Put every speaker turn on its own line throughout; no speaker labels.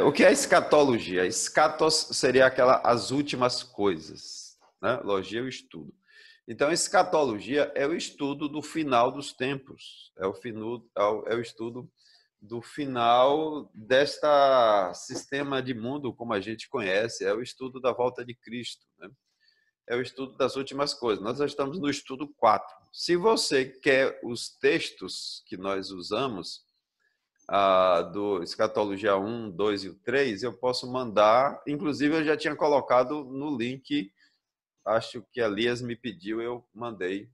O que é escatologia? Escatos seria as últimas coisas, né? Logia é o estudo. Então, escatologia é o estudo do final dos tempos, é o estudo do final desta sistema de mundo como a gente conhece, é o estudo da volta de Cristo, né? É o estudo das últimas coisas. Nós já estamos no estudo 4. Se você quer os textos que nós usamos, do Escatologia 1, 2 e o 3, eu posso mandar. Inclusive, eu já tinha colocado no link, acho que a Elias me pediu, eu mandei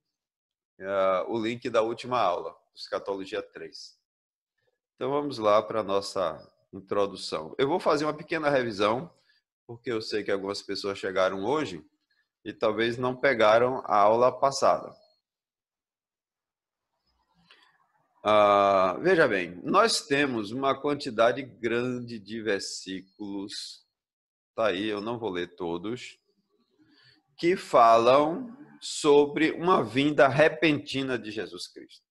o link da última aula, Escatologia 3. Então, vamos lá para a nossa introdução. Eu vou fazer uma pequena revisão, porque eu sei que algumas pessoas chegaram hoje e talvez não pegaram a aula passada. Veja bem, nós temos uma quantidade grande de versículos, tá aí, eu não vou ler todos, que falam sobre uma vinda repentina de Jesus Cristo.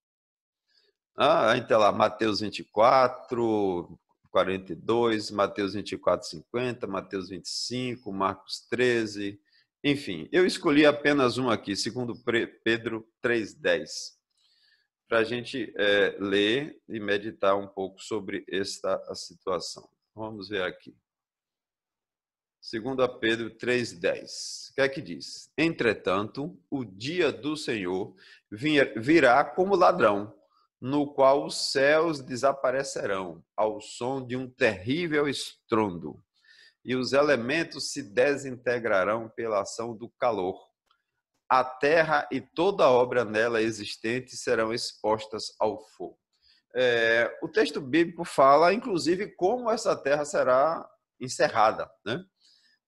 Então lá, Mateus 24, 42, Mateus 24, 50, Mateus 25, Marcos 13, enfim, eu escolhi apenas um aqui, segundo Pedro 3:10. Para a gente ler e meditar um pouco sobre esta situação. Vamos ver aqui. 2 Pedro 3:10. O que é que diz? Entretanto, o dia do Senhor virá como ladrão, no qual os céus desaparecerão ao som de um terrível estrondo, e os elementos se desintegrarão pela ação do calor. A terra e toda obra nela existente serão expostas ao fogo. O texto bíblico fala, inclusive, como essa terra será encerrada, né?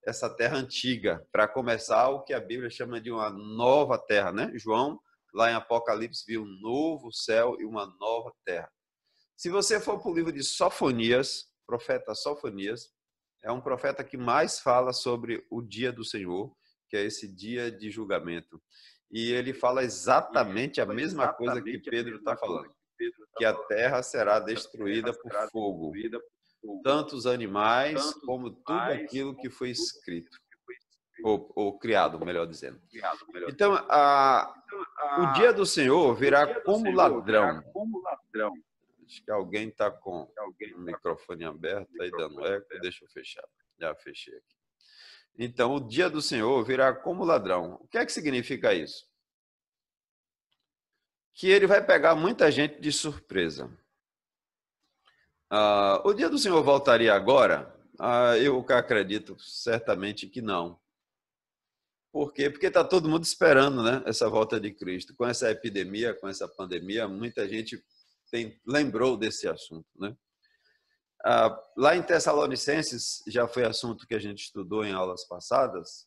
Essa terra antiga, para começar o que a Bíblia chama de uma nova terra, né? João, lá em Apocalipse, viu um novo céu e uma nova terra. Se você for para o livro de Sofonias, profeta Sofonias, é um profeta que mais fala sobre o dia do Senhor, que é esse dia de julgamento. E ele fala exatamente a mesma coisa que Pedro está falando, que a terra será destruída por fogo, tanto os animais como tudo aquilo que foi escrito, ou criado, melhor dizendo. Então, o dia do Senhor virá como ladrão. Acho que alguém está com o microfone aberto, aí dando eco, deixa eu fechar. Já fechei aqui. Então, o dia do Senhor virá como ladrão. O que é que significa isso? Que ele vai pegar muita gente de surpresa. O dia do Senhor voltaria agora? Eu acredito certamente que não. Por quê? Porque está todo mundo esperando, né, essa volta de Cristo. Com essa epidemia, com essa pandemia, muita gente lembrou desse assunto, né? Lá em Tessalonicenses, já foi assunto que a gente estudou em aulas passadas,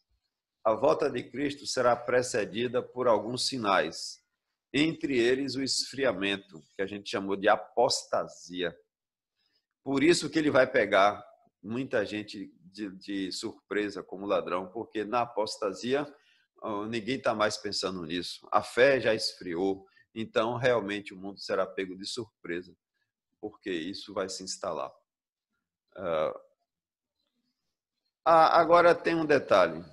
a volta de Cristo será precedida por alguns sinais, entre eles o esfriamento, que a gente chamou de apostasia. Por isso que ele vai pegar muita gente de surpresa como ladrão, porque na apostasia ninguém está mais pensando nisso. A fé já esfriou, então realmente o mundo será pego de surpresa, porque isso vai se instalar. Agora tem um detalhe.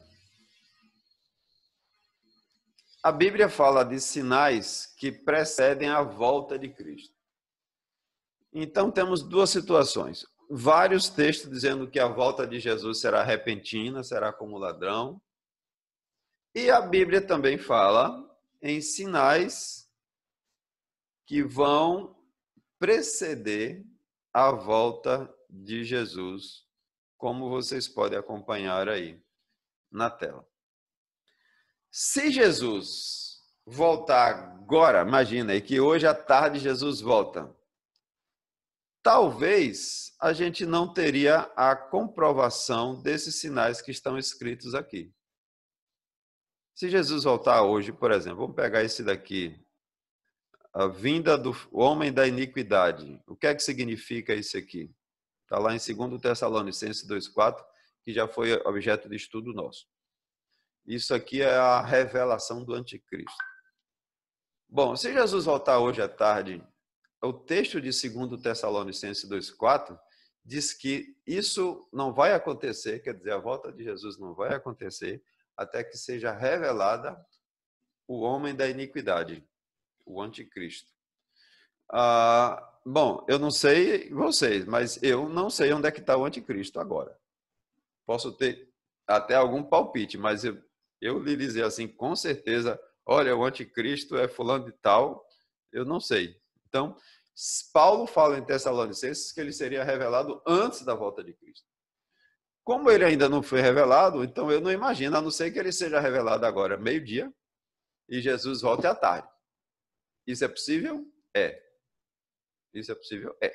A Bíblia fala de sinais que precedem a volta de Cristo. Então temos duas situações. Vários textos dizendo que a volta de Jesus será repentina, será como ladrão. E a Bíblia também fala em sinais que vão preceder a volta de Jesus, como vocês podem acompanhar aí na tela. Se Jesus voltar agora, imagina aí que hoje à tarde Jesus volta, talvez a gente não teria a comprovação desses sinais que estão escritos aqui. Se Jesus voltar hoje, por exemplo, vamos pegar esse daqui, a vinda do homem da iniquidade. O que é que significa isso aqui? Está lá em 2 Tessalonicenses 2:4, que já foi objeto de estudo nosso. Isso aqui é a revelação do anticristo. Bom, se Jesus voltar hoje à tarde, o texto de 2 Tessalonicenses 2:4 diz que isso não vai acontecer, quer dizer, a volta de Jesus não vai acontecer até que seja revelada o homem da iniquidade, o anticristo. Bom, eu não sei vocês, mas eu não sei onde é que está o anticristo agora. Posso ter até algum palpite, mas eu lhe dizer assim, com certeza, olha, o anticristo é fulano de tal, eu não sei. Então, Paulo fala em Tessalonicenses que ele seria revelado antes da volta de Cristo. Como ele ainda não foi revelado, então eu não imagino, a não ser que ele seja revelado agora, meio-dia, e Jesus volte à tarde. Isso é possível? É. Isso é possível? É.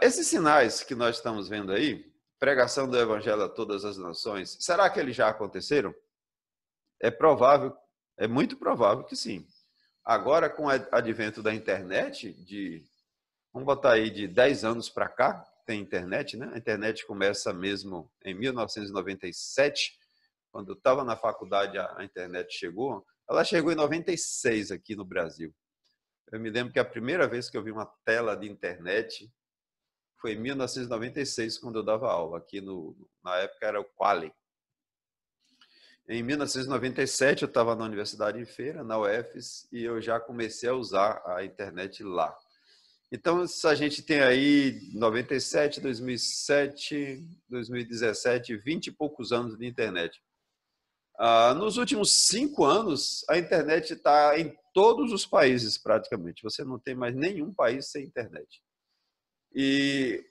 Esses sinais que nós estamos vendo aí, pregação do evangelho a todas as nações, será que eles já aconteceram? É provável, é muito provável que sim. Agora, com o advento da internet, vamos botar aí de 10 anos para cá, tem internet, né? A internet começa mesmo em 1997, quando eu estava na faculdade, a internet chegou. Ela chegou em 96 aqui no Brasil. Eu me lembro que a primeira vez que eu vi uma tela de internet foi em 1996, quando eu dava aula. Aqui na época era o Quali. Em 1997, eu estava na Universidade em Feira, na UFES, e eu já comecei a usar a internet lá. Então, se a gente tem aí 97, 2007, 2017, 20 e poucos anos de internet. Nos últimos 5 anos, a internet está em todos os países, praticamente. Você não tem mais nenhum país sem internet. E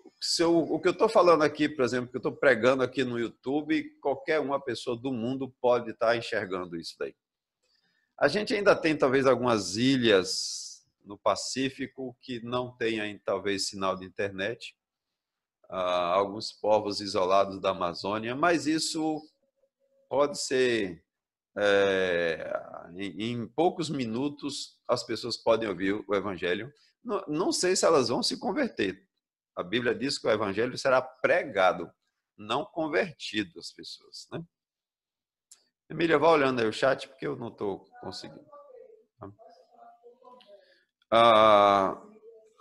o que eu estou falando aqui, por exemplo, que eu estou pregando aqui no YouTube, qualquer uma pessoa do mundo pode estar enxergando isso daí. A gente ainda tem, talvez, algumas ilhas no Pacífico que não têm, talvez, sinal de internet. Alguns povos isolados da Amazônia, mas isso pode ser... em poucos minutos, as pessoas podem ouvir o evangelho. Não sei se elas vão se converter. A Bíblia diz que o evangelho será pregado, não convertido às pessoas, né? Emília, vai olhando aí o chat, porque eu não estou conseguindo.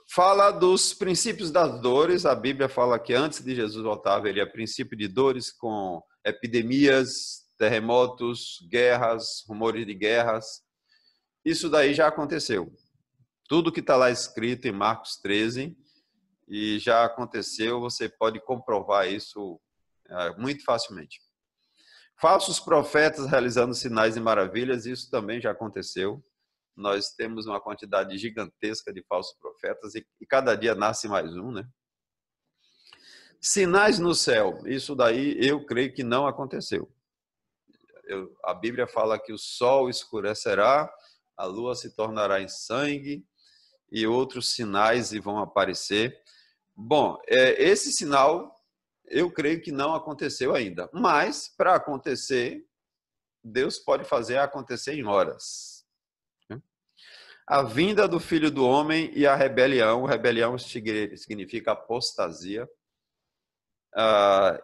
Fala dos princípios das dores. A Bíblia fala que antes de Jesus voltar, haveria princípio de dores com epidemias, terremotos, guerras, rumores de guerras. Isso daí já aconteceu. Tudo que está lá escrito em Marcos 13 e já aconteceu, você pode comprovar isso muito facilmente. Falsos profetas realizando sinais e maravilhas, isso também já aconteceu. Nós temos uma quantidade gigantesca de falsos profetas e cada dia nasce mais um, né? Sinais no céu, isso daí eu creio que não aconteceu. A Bíblia fala que o sol escurecerá, a lua se tornará em sangue e outros sinais vão aparecer. Bom, esse sinal eu creio que não aconteceu ainda, mas para acontecer, Deus pode fazer acontecer em horas. A vinda do Filho do Homem e a rebelião significa apostasia.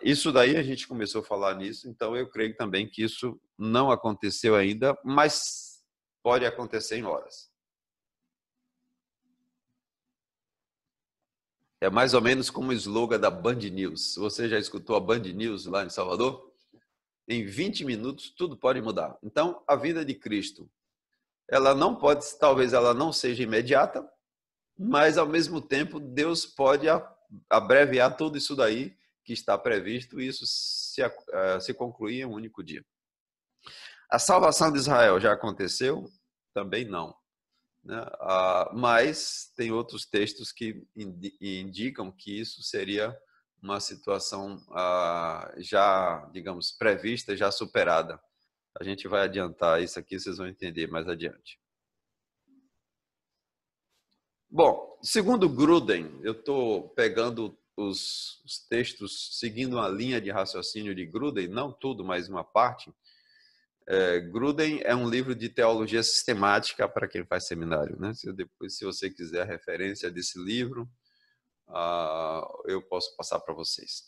Isso daí a gente começou a falar nisso, então eu creio também que isso não aconteceu ainda, mas pode acontecer em horas. É mais ou menos como o slogan da Band News. Você já escutou a Band News lá em Salvador? Em 20 minutos tudo pode mudar. Então, a vida de Cristo, ela não pode, talvez ela não seja imediata, mas ao mesmo tempo Deus pode abreviar tudo isso daí que está previsto e isso se concluir em um único dia. A salvação de Israel já aconteceu? Também não. Mas tem outros textos que indicam que isso seria uma situação já, digamos, prevista, já superada. A gente vai adiantar isso aqui, vocês vão entender mais adiante. Bom, segundo Gruden, eu estou pegando os textos seguindo uma linha de raciocínio de Gruden, não tudo, mas uma parte. Gruden é um livro de teologia sistemática para quem faz seminário, né? Depois, se você quiser a referência desse livro, eu posso passar para vocês.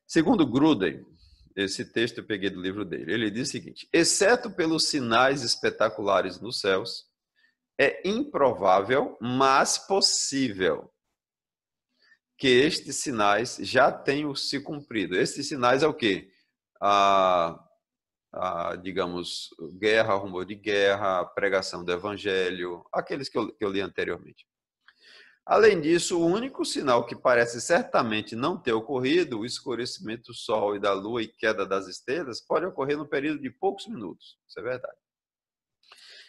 Segundo Gruden, esse texto eu peguei do livro dele, ele diz o seguinte: exceto pelos sinais espetaculares nos céus, é improvável, mas possível, que estes sinais já tenham se cumprido. Estes sinais é o quê? Digamos, guerra, rumor de guerra, pregação do evangelho, aqueles que eu li anteriormente. Além disso, o único sinal que parece certamente não ter ocorrido, o escurecimento do sol e da lua e queda das estrelas, pode ocorrer no período de poucos minutos. Isso é verdade.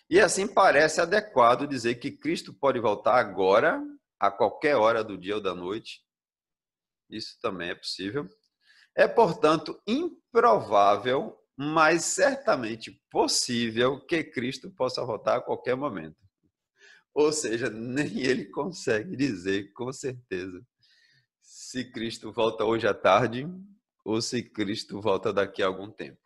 E assim parece adequado dizer que Cristo pode voltar agora, a qualquer hora do dia ou da noite. Isso também é possível. É, portanto, improvável, mas certamente possível que Cristo possa voltar a qualquer momento. Ou seja, nem ele consegue dizer com certeza se Cristo volta hoje à tarde ou se Cristo volta daqui a algum tempo.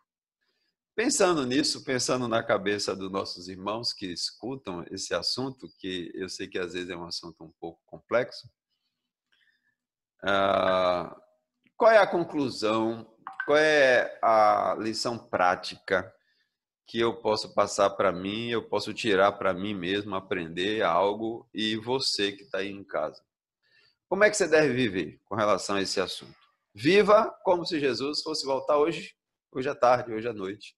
Pensando nisso, pensando na cabeça dos nossos irmãos que escutam esse assunto, que eu sei que às vezes é um assunto um pouco complexo, qual é a conclusão, qual é a lição prática que eu posso passar para mim, eu posso tirar para mim mesmo, aprender algo, e você que está aí em casa? Como é que você deve viver com relação a esse assunto? Viva como se Jesus fosse voltar hoje à tarde, hoje à noite.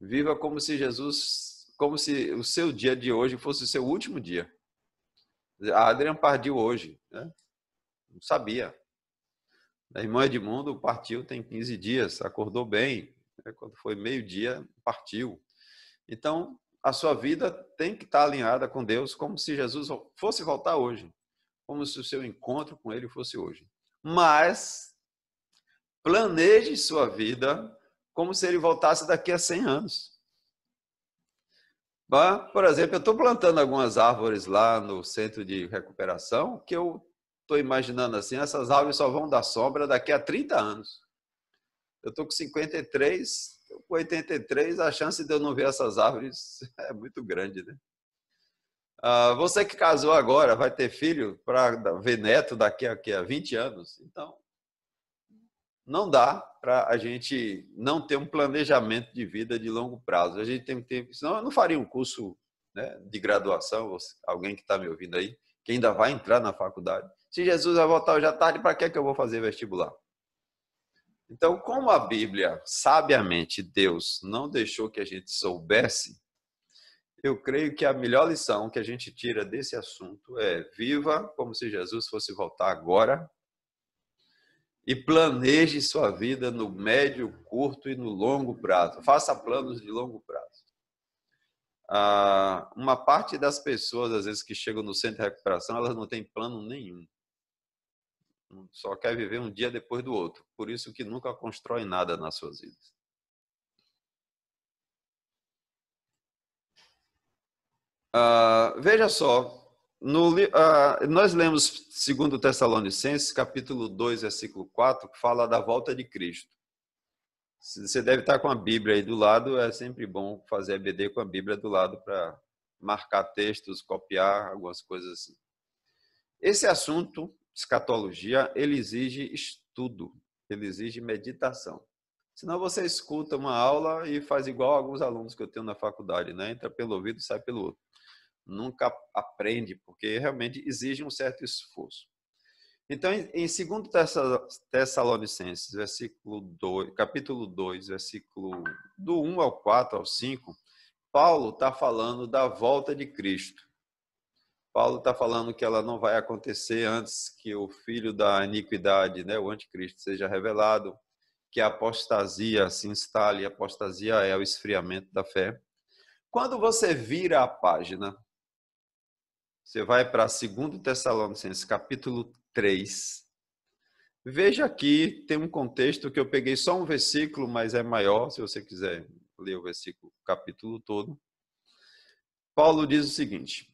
Viva como se como se o seu dia de hoje fosse o seu último dia. A Adriana partiu hoje, né? Não sabia. A irmã Edmundo partiu tem 15 dias, acordou bem, né? Quando foi meio-dia, partiu. Então, a sua vida tem que estar alinhada com Deus, como se Jesus fosse voltar hoje, como se o seu encontro com Ele fosse hoje. Mas, planeje sua vida como se Ele voltasse daqui a 100 anos. Por exemplo, eu estou plantando algumas árvores lá no centro de recuperação, que eu estou imaginando assim, essas árvores só vão dar sombra daqui a 30 anos. Eu estou com 53, com 83, a chance de eu não ver essas árvores é muito grande, né? Você que casou agora, vai ter filho para ver neto daqui a 20 anos. Então, não dá para a gente não ter um planejamento de vida de longo prazo. A gente tem que ter, senão eu não faria um curso, né, de graduação, alguém que está me ouvindo aí, que ainda vai entrar na faculdade. Se Jesus vai voltar hoje à tarde, para que eu vou fazer vestibular? Então, como a Bíblia, sabiamente, Deus não deixou que a gente soubesse, eu creio que a melhor lição que a gente tira desse assunto é: viva como se Jesus fosse voltar agora e planeje sua vida no médio, curto e no longo prazo. Faça planos de longo prazo. Uma parte das pessoas, às vezes, que chegam no centro de recuperação, elas não têm plano nenhum. Só quer viver um dia depois do outro. Por isso que nunca constrói nada nas suas vidas. Veja só, nós lemos 2 Tessalonicenses, capítulo 2, versículo 4, que fala da volta de Cristo. Você deve estar com a Bíblia aí do lado, é sempre bom fazer EBD com a Bíblia do lado para marcar textos, copiar, algumas coisas assim. Esse assunto, escatologia, ele exige estudo, ele exige meditação. Senão você escuta uma aula e faz igual alguns alunos que eu tenho na faculdade, né? Entra pelo ouvido e sai pelo outro. Nunca aprende, porque realmente exige um certo esforço. Então, em 2 Tessalonicenses, capítulo 2, versículo do 1 ao 4 ao 5, Paulo está falando da volta de Cristo. Paulo está falando que ela não vai acontecer antes que o filho da iniquidade, né, o anticristo, seja revelado, que a apostasia se instale. A apostasia é o esfriamento da fé. Quando você vira a página, você vai para 2 Tessalonicenses, capítulo 3. Veja aqui, tem um contexto que eu peguei só um versículo, mas é maior, se você quiser ler o versículo, o capítulo todo. Paulo diz o seguinte: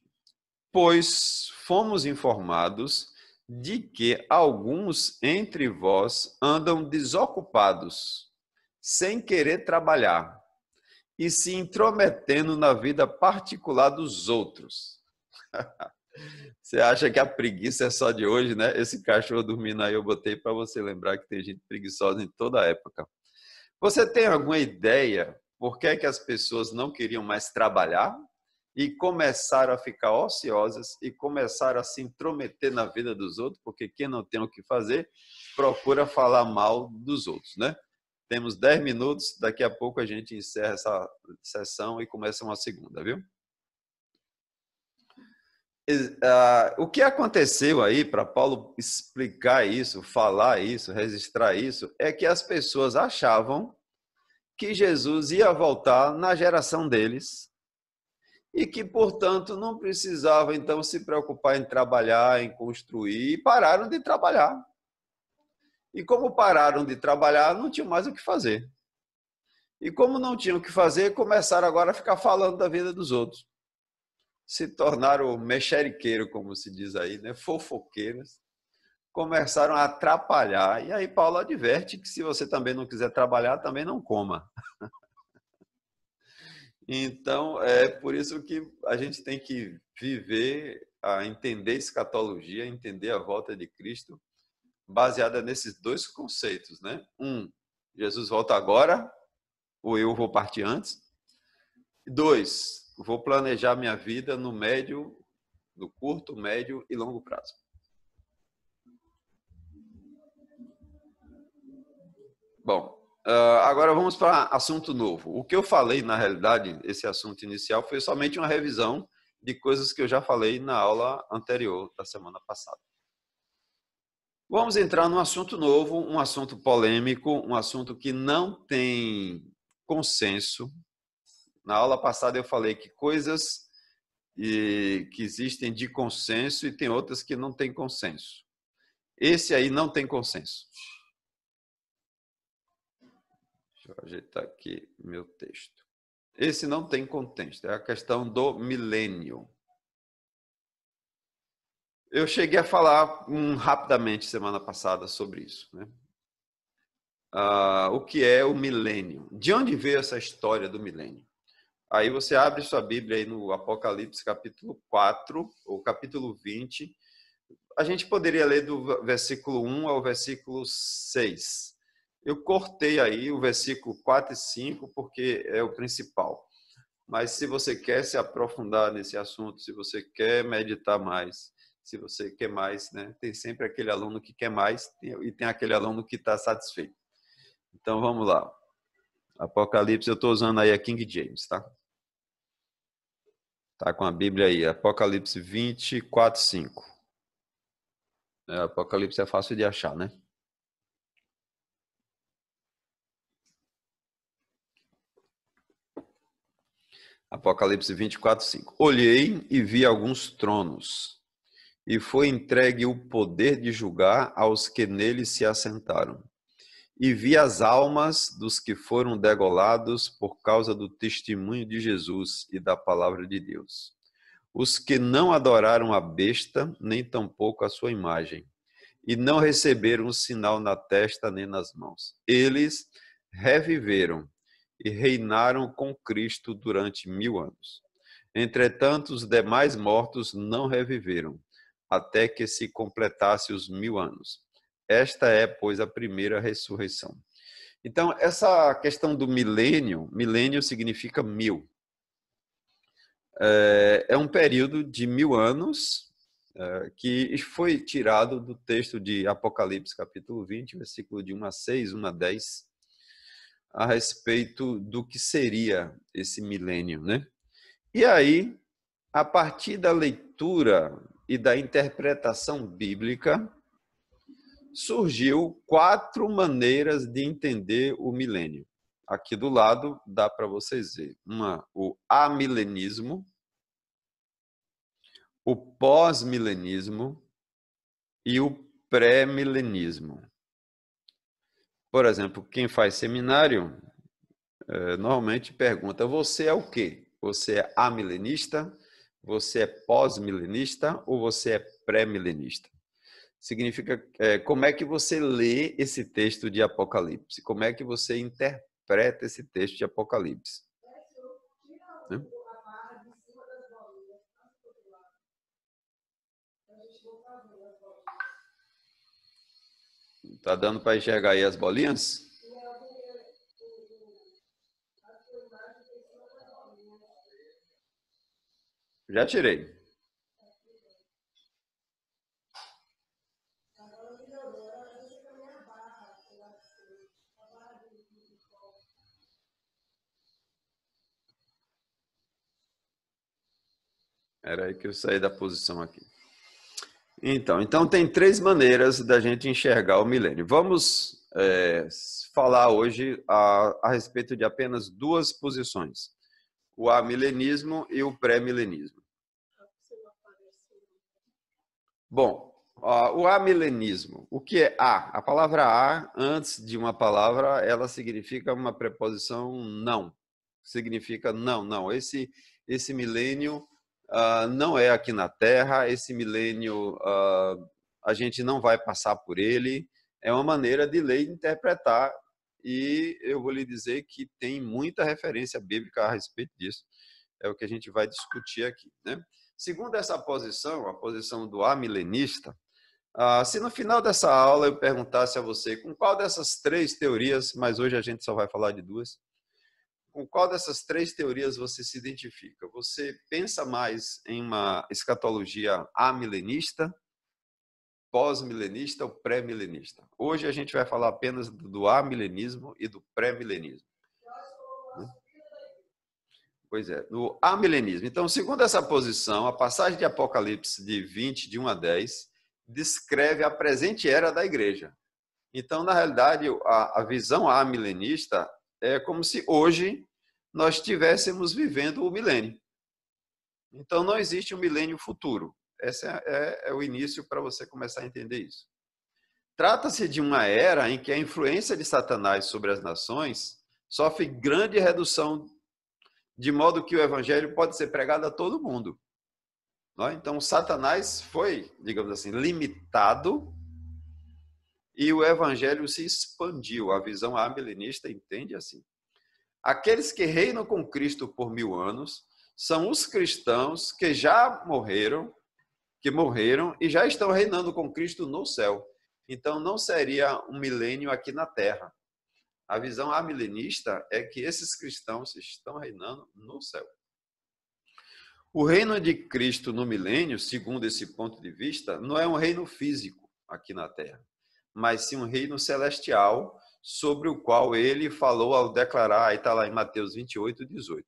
pois fomos informados de que alguns entre vós andam desocupados, sem querer trabalhar, e se intrometendo na vida particular dos outros. Você acha que a preguiça é só de hoje, né? Esse cachorro dormindo aí eu botei para você lembrar que tem gente preguiçosa em toda a época. Você tem alguma ideia por que as pessoas não queriam mais trabalhar e começaram a ficar ociosas e começaram a se intrometer na vida dos outros, porque quem não tem o que fazer, procura falar mal dos outros, né? Temos 10 minutos, daqui a pouco a gente encerra essa sessão e começa uma segunda, viu? O que aconteceu aí, para Paulo explicar isso, falar isso, registrar isso, é que as pessoas achavam que Jesus ia voltar na geração deles e que, portanto, não precisava, então, se preocupar em trabalhar, em construir, e pararam de trabalhar. E como pararam de trabalhar, não tinham mais o que fazer. E como não tinham o que fazer, começaram agora a ficar falando da vida dos outros. Se tornaram mexeriqueiros, como se diz aí, né? Fofoqueiros. Começaram a atrapalhar. E aí Paulo adverte que se você também não quiser trabalhar, também não coma. Então, é por isso que a gente tem que viver, a entender escatologia, entender a volta de Cristo, baseada nesses dois conceitos, né? Jesus volta agora, ou eu vou partir antes. 2, vou planejar minha vida no médio, no curto, médio e longo prazo. Bom, agora vamos para assunto novo. O que eu falei, na realidade, esse assunto inicial, foi somente uma revisão de coisas que eu já falei na aula anterior, da semana passada. Vamos entrar num assunto novo, um assunto polêmico, um assunto que não tem consenso. Na aula passada eu falei que coisas que existem de consenso e tem outras que não têm consenso. Esse aí não tem consenso. Deixa eu ajeitar aqui meu texto. Esse não tem contexto, é a questão do milênio. Eu cheguei a falar rapidamente semana passada sobre isso, né? O que é o milênio? De onde veio essa história do milênio? Aí você abre sua Bíblia aí no Apocalipse capítulo 4, ou capítulo 20. A gente poderia ler do versículo 1 ao versículo 6. Eu cortei aí o versículo 4 e 5 porque é o principal. Mas se você quer se aprofundar nesse assunto, se você quer meditar mais, se você quer mais, né? Tem sempre aquele aluno que quer mais e tem aquele aluno que está satisfeito. Então vamos lá. Apocalipse, eu estou usando aí a King James, tá? Tá com a Bíblia aí, Apocalipse 24, 5. Apocalipse é fácil de achar, né? Apocalipse 24, 5. Olhei e vi alguns tronos, e foi entregue o poder de julgar aos que neles se assentaram. E vi as almas dos que foram degolados por causa do testemunho de Jesus e da palavra de Deus. Os que não adoraram a besta, nem tampouco a sua imagem, e não receberam o sinal na testa nem nas mãos. Eles reviveram e reinaram com Cristo durante 1000 anos. Entretanto, os demais mortos não reviveram, até que se completasse os 1000 anos. Esta é, pois, a primeira ressurreição. Então, essa questão do milênio, milênio significa 1000. É um período de 1000 anos que foi tirado do texto de Apocalipse, capítulo 20, versículo de 1 a 6, 1 a 10, a respeito do que seria esse milênio, né? E aí, a partir da leitura e da interpretação bíblica, surgiu 4 maneiras de entender o milênio. Aqui do lado dá para vocês verem. O amilenismo, o pós-milenismo e o pré-milenismo. Por exemplo, quem faz seminário normalmente pergunta: você é o quê? Você é amilenista? Você é pós-milenista ou você é pré-milenista? Significa como é que você lê esse texto de Apocalipse? Como é que você interpreta esse texto de Apocalipse? Tá dando para enxergar aí as bolinhas? Já tirei. Era aí que eu saí da posição aqui. Então tem três maneiras da gente enxergar o milênio. Vamos falar hoje a respeito de apenas duas posições: o amilenismo e o pré-milenismo. Bom, o amilenismo. O que é a? A palavra a, antes de uma palavra, ela significa uma preposição não. Significa não, não. Esse milênio não é aqui na Terra, esse milênio a gente não vai passar por ele. É uma maneira de ler e interpretar, e eu vou lhe dizer que tem muita referência bíblica a respeito disso. É o que a gente vai discutir aqui, né? Segundo essa posição, a posição do amilenista, se no final dessa aula eu perguntasse a você com qual dessas três teorias, mas hoje a gente só vai falar de duas, com qual dessas três teorias você se identifica? Você pensa mais em uma escatologia amilenista, pós-milenista ou pré-milenista? Hoje a gente vai falar apenas do amilenismo e do pré-milenismo. Pois é, no amilenismo. Então, segundo essa posição, a passagem de Apocalipse de 20, de 1 a 10, descreve a presente era da igreja. Então, na realidade, a visão amilenista é como se hoje nós estivéssemos vivendo o milênio. Então, não existe um milênio futuro. Esse é o início para você começar a entender isso. Trata-se de uma era em que a influência de Satanás sobre as nações sofre grande redução, de modo que o evangelho pode ser pregado a todo mundo. Então, Satanás foi, digamos assim, limitado e o evangelho se expandiu. A visão amilenista entende assim. Aqueles que reinam com Cristo por 1000 anos são os cristãos que já morreram, e já estão reinando com Cristo no céu. Então, não seria um milênio aqui na terra. A visão amilenista é que esses cristãos estão reinando no céu. O reino de Cristo no milênio, segundo esse ponto de vista, não é um reino físico aqui na terra, mas sim um reino celestial, sobre o qual ele falou ao declarar, aí está lá em Mateus 28, 18.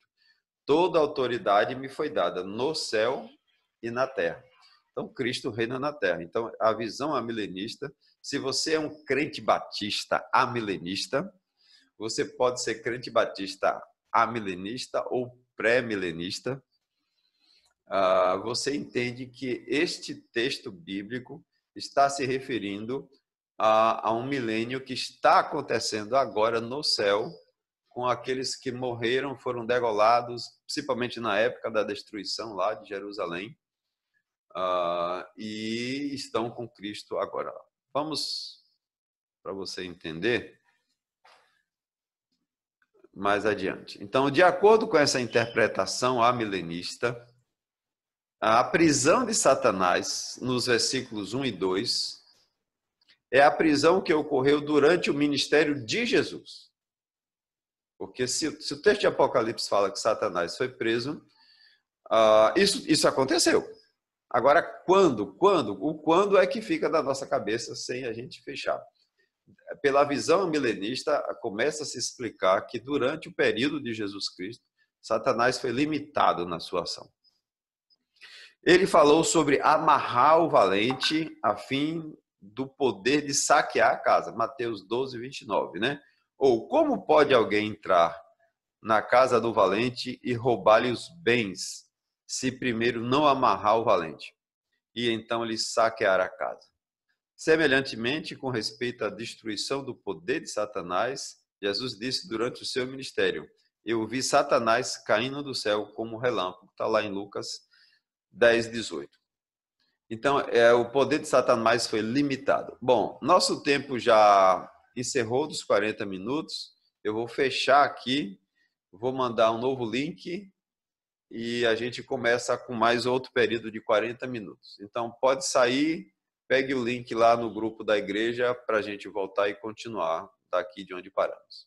Toda autoridade me foi dada no céu e na terra. Então, Cristo reina na terra. Então, a visão amilenista, se você é um crente batista amilenista, você pode ser crente batista amilenista ou pré-milenista. Você entende que este texto bíblico está se referindo a um milênio que está acontecendo agora no céu, com aqueles que morreram, foram degolados, principalmente na época da destruição lá de Jerusalém, e estão com Cristo agora. Vamos, para você entender mais adiante. Então, de acordo com essa interpretação amilenista, a prisão de Satanás, nos versículos 1 e 2, é a prisão que ocorreu durante o ministério de Jesus. Porque se o texto de Apocalipse fala que Satanás foi preso, isso aconteceu. Agora, quando? O quando é que fica da nossa cabeça sem a gente fechar. Pela visão milenista, começa a se explicar que durante o período de Jesus Cristo, Satanás foi limitado na sua ação. Ele falou sobre amarrar o valente a fim do poder de saquear a casa. Mateus 12, 29, né? Ou como pode alguém entrar na casa do valente e roubar-lhe os bens, se primeiro não amarrar o valente, e então lhe saquear a casa? Semelhantemente, com respeito à destruição do poder de Satanás, Jesus disse durante o seu ministério: eu vi Satanás caindo do céu como relâmpago. Está lá em Lucas 10, 18. Então, o poder de Satanás foi limitado. Bom, nosso tempo já encerrou dos 40 minutos. Eu vou fechar aqui, vou mandar um novo link e a gente começa com mais outro período de 40 minutos. Então, pode sair, pegue o link lá no grupo da igreja para a gente voltar e continuar daqui de onde paramos.